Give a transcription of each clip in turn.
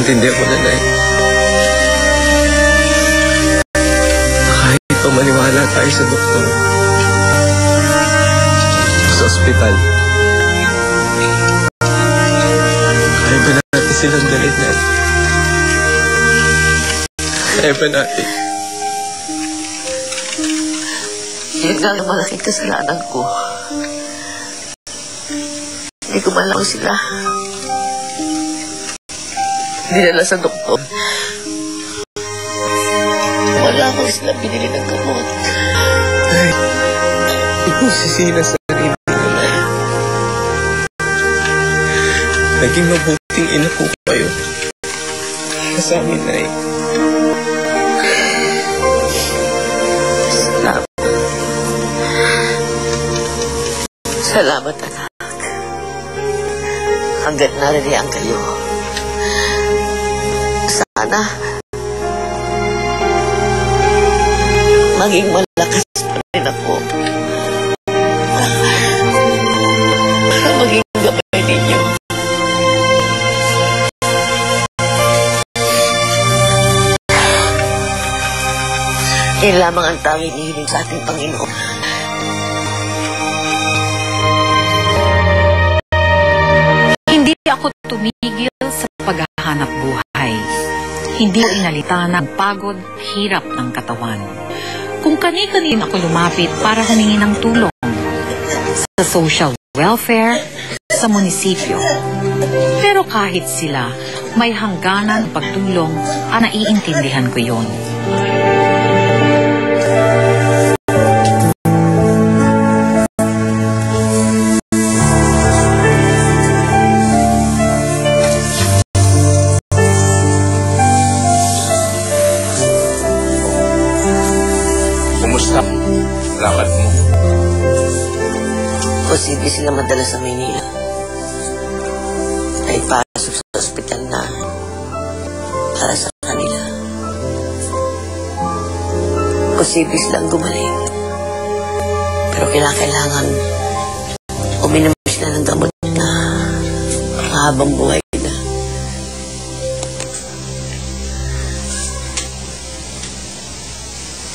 Naiintindihan ko na, Nay. Kahit pa maniwala tayo sa doktor, sa ospital, kaya ba natin silang dalhin, Nay? Kaya ba natin? Yun nga ang malaking kasalanan ko. Hindi ko malaw sila. Dinala sa doktor. Wala ko sila binili ng gamot. Ay, hindi ko sisina sa sarili ko, Nay. Naging mabuting ina po kayo. Sa amin, Nay. Salamat, anak. Hanggat naririyan kayo. Sana maging malakas pa rin ako para maging gabay ninyo. Yan lamang ang tanging hiling sa ating Panginoon. Hindi ako tumigil sa paghahanap buhay. Hindi ko inalita ng pagod, hirap ng katawan. Kung kani-kanin ako lumapit para humingi ng tulong sa social welfare, sa munisipyo. Pero kahit sila, may hangganan pagtulong, naiintindihan ko yun. Lakad mo. Posible sila madala sa Maynila. Ay pasok sa ospital na para sa kanila. Posible silang gumaling. Pero kailangan uminom sila ng gamot na mahabang buhay na.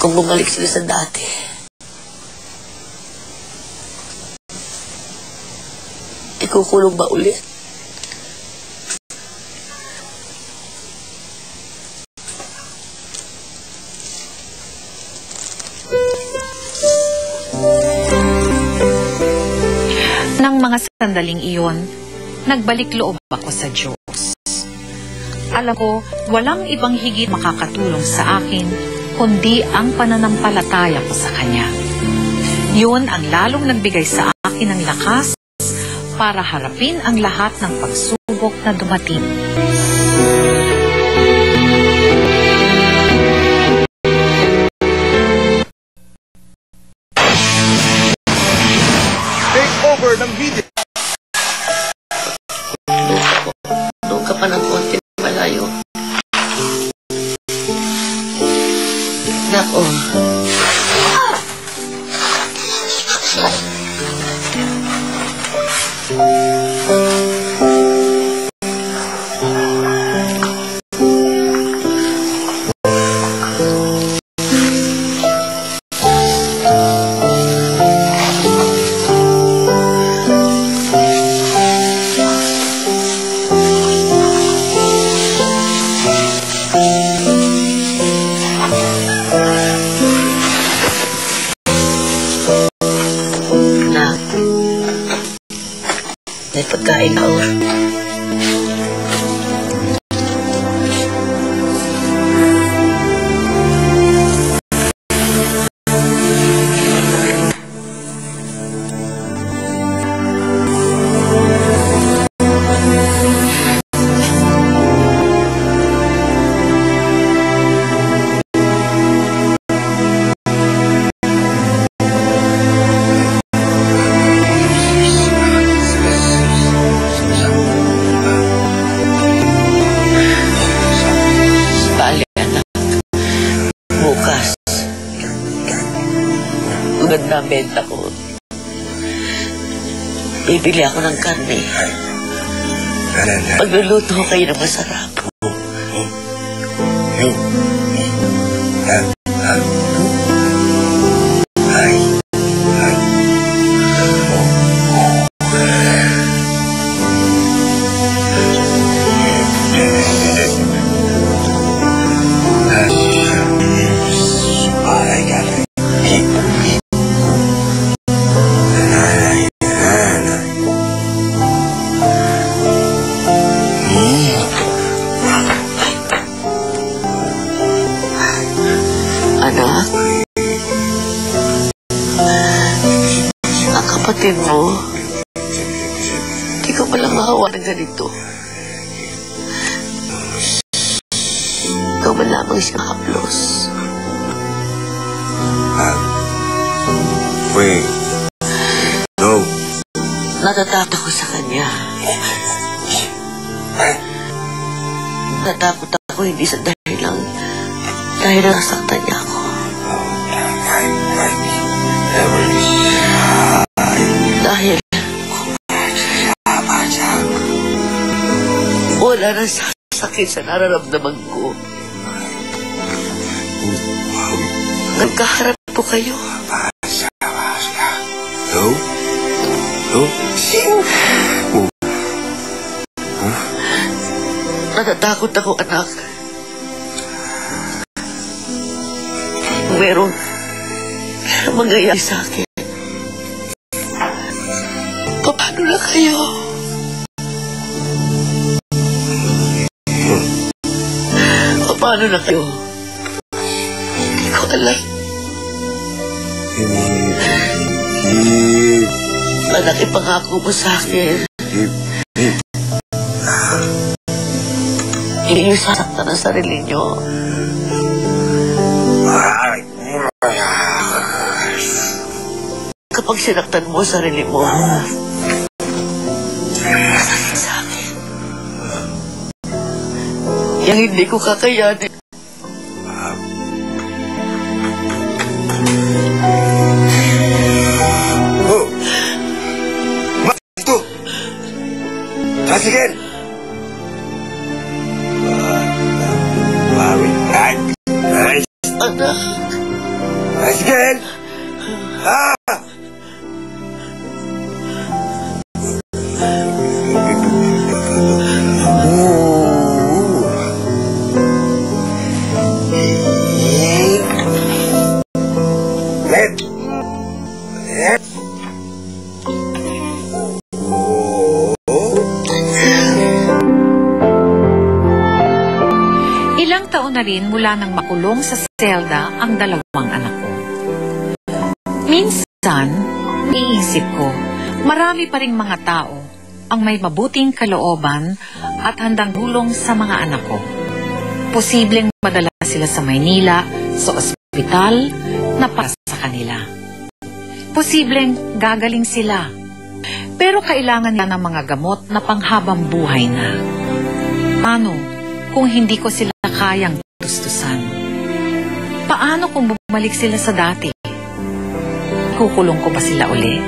Kung bumalik sila sa dati, ikukulong ba ulit? Nang mga sandaling iyon, nagbalik loob ako sa Diyos. Alam ko, walang ibang higit makakatulong sa akin, kundi ang pananampalataya ko sa Kanya. Yun ang lalong nagbigay sa akin ng lakas para harapin ang lahat ng pagsubok na dumating. Take over ng video. Doon ka pa ng konti malayo. Nako. May pagkain ako. Na benta ko. Bibili ako ng karne. Pagluluto ko kayo ng masarap. Anak, ang kapatid mo, di ko palang mahawa ng ganito. Ikaw ba lamang siyang haplos? Wait. No. Natatakot ako sa kanya. Natatakot ako hindi sa dahil nasaktan niya ako. Dahil wala na sakit sa nararamdaman ko. Nagkaharap po kayo. No? No? Natatakot ako, anak. Merong mangyayari sa akin. Paano na kayo? Paano na kayo? Hindi ko alam. Anak, ipangako mo sa akin. Hindi niyo sasaktan ang sarili niyo. Kapag sinaktan mo sarili mo, masakit sa akin. Yang hindi ko kakayanin. Oh! Bakit ito? Kasigan! Anak! Kasigan! Ah! Ilang taon na rin mula nang makulong sa selda ang dalawang anak ko. Minsan, iisip ko, marami pa ring mga tao ang may mabuting kalooban at handang tulong sa mga anak ko. Posibleng madala sila sa Maynila, sa ospital, na para sa kanila. Posibleng gagaling sila. Pero kailangan nila ng mga gamot na panghabang buhay na. Paano kung hindi ko sila kayang tustusan? Paano kung bumalik sila sa dati? Kukulong ko ba sila uli?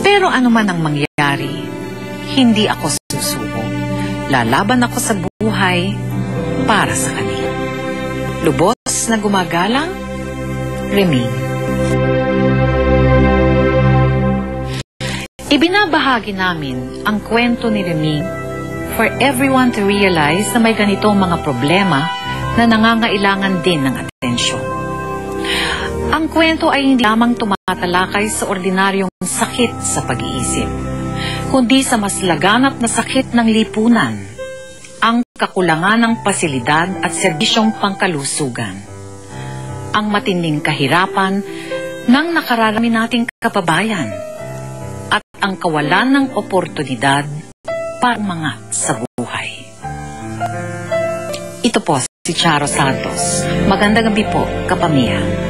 Pero ano man ang mangyari, hindi ako susuko. Lalaban ako sa buhay para sa kanila. Lubos na gumagalang, Remy. Ibinabahagi namin ang kwento ni Remy for everyone to realize na may ganitong mga problema na nangangailangan din ng atensyon. Ang kwento ay hindi lamang tumatalakay sa ordinaryong sakit sa pag-iisip, kundi sa mas laganap na sakit ng lipunan, ang kakulangan ng pasilidad at serbisyong pangkalusugan, ang matinding kahirapan ng nakararami nating kababayan, at ang kawalan ng oportunidad para umangat sa buhay. Ito po si Charo Santos. Magandang gabi po, kapamilya.